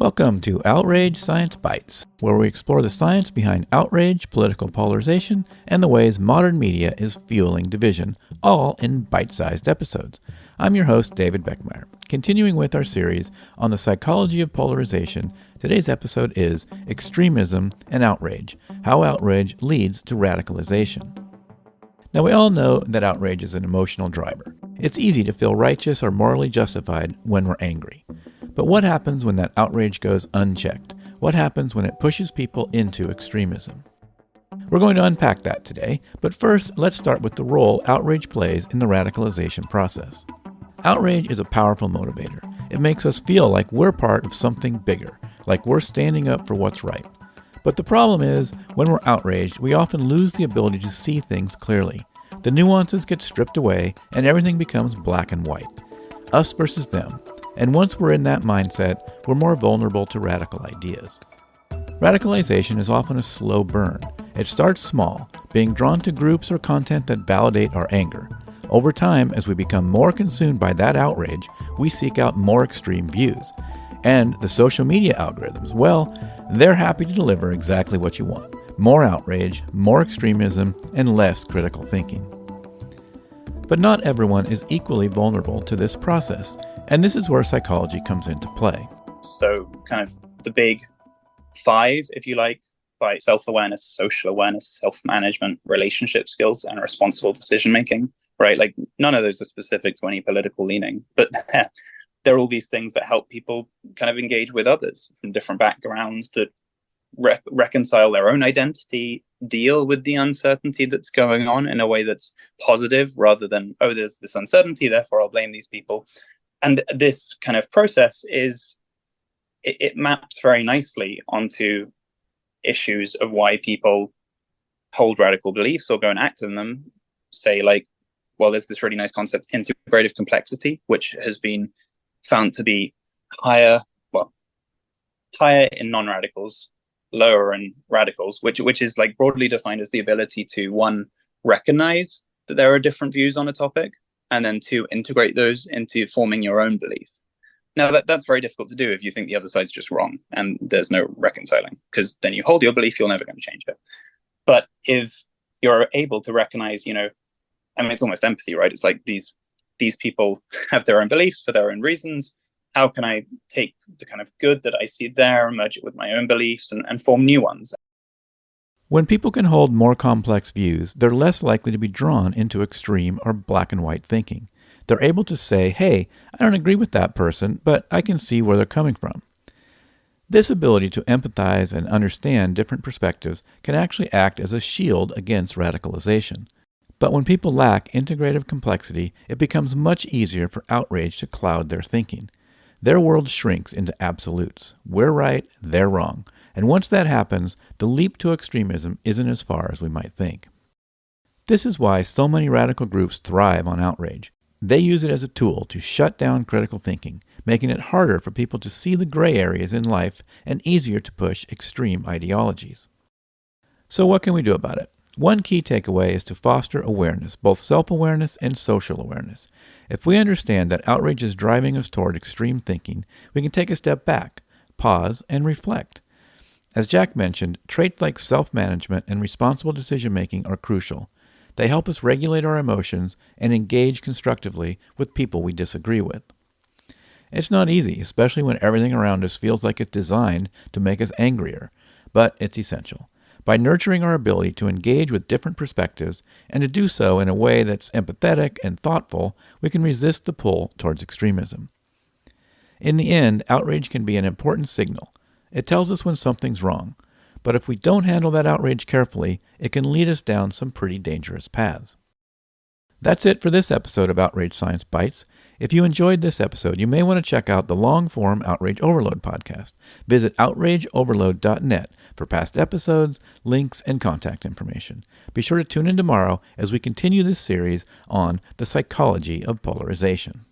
Welcome to Outrage Science Bites, where we explore the science behind outrage, political polarization, and the ways modern media is fueling division, all in bite-sized episodes. I'm your host, David Beckmeyer. Continuing with our series on the psychology of polarization, today's episode is Extremism and Outrage, how outrage leads to radicalization. Now, we all know that outrage is an emotional driver. It's easy to feel righteous or morally justified when we're angry. But what happens when that outrage goes unchecked? What happens when it pushes people into extremism? We're going to unpack that today, but first, let's start with the role outrage plays in the radicalization process. Outrage is a powerful motivator. It makes us feel like we're part of something bigger, like we're standing up for what's right. But the problem is, when we're outraged, we often lose the ability to see things clearly. The nuances get stripped away, and everything becomes black and white. Us versus them. And once we're in that mindset, we're more vulnerable to radical ideas. Radicalization is often a slow burn. It starts small, being drawn to groups or content that validate our anger. Over time, as we become more consumed by that outrage, we seek out more extreme views. And the social media algorithms, well, they're happy to deliver exactly what you want. More outrage, more extremism, and less critical thinking. But not everyone is equally vulnerable to this process, and this is where psychology comes into play. So kind of the big five, if you like, by self-awareness, social awareness, self-management, relationship skills, and responsible decision-making, right? Like none of those are specific to any political leaning, but they're all these things that help people kind of engage with others from different backgrounds, that reconcile their own identity, deal with the uncertainty that's going on in a way that's positive rather than, oh, there's this uncertainty, therefore I'll blame these people. And this kind of process it maps very nicely onto issues of why people hold radical beliefs or go and act on them. Say like, well, there's this really nice concept, integrative complexity, which has been found to be higher in non-radicals, lower in radicals, which is like broadly defined as the ability to, one, recognize that there are different views on a topic, and then two, integrate those into forming your own belief. Now, that's very difficult to do if you think the other side's just wrong and there's no reconciling, because then you hold your belief, you're never going to change it. But if you're able to recognize, it's almost empathy, right? It's like these people have their own beliefs for their own reasons. How can I take the kind of good that I see there, merge it with my own beliefs, and form new ones? When people can hold more complex views, they're less likely to be drawn into extreme or black and white thinking. They're able to say, hey, I don't agree with that person, but I can see where they're coming from. This ability to empathize and understand different perspectives can actually act as a shield against radicalization. But when people lack integrative complexity, it becomes much easier for outrage to cloud their thinking. Their world shrinks into absolutes. We're right, they're wrong. And once that happens, the leap to extremism isn't as far as we might think. This is why so many radical groups thrive on outrage. They use it as a tool to shut down critical thinking, making it harder for people to see the gray areas in life and easier to push extreme ideologies. So what can we do about it? One key takeaway is to foster awareness, both self-awareness and social awareness. If we understand that outrage is driving us toward extreme thinking, we can take a step back, pause, and reflect. As Jack mentioned, traits like self-management and responsible decision-making are crucial. They help us regulate our emotions and engage constructively with people we disagree with. It's not easy, especially when everything around us feels like it's designed to make us angrier, but it's essential. By nurturing our ability to engage with different perspectives and to do so in a way that's empathetic and thoughtful, we can resist the pull towards extremism. In the end, outrage can be an important signal. It tells us when something's wrong, but if we don't handle that outrage carefully, it can lead us down some pretty dangerous paths. That's it for this episode of Outrage Science Bites. If you enjoyed this episode, you may want to check out the long-form Outrage Overload podcast. Visit outrageoverload.net for past episodes, links, and contact information. Be sure to tune in tomorrow as we continue this series on the psychology of polarization.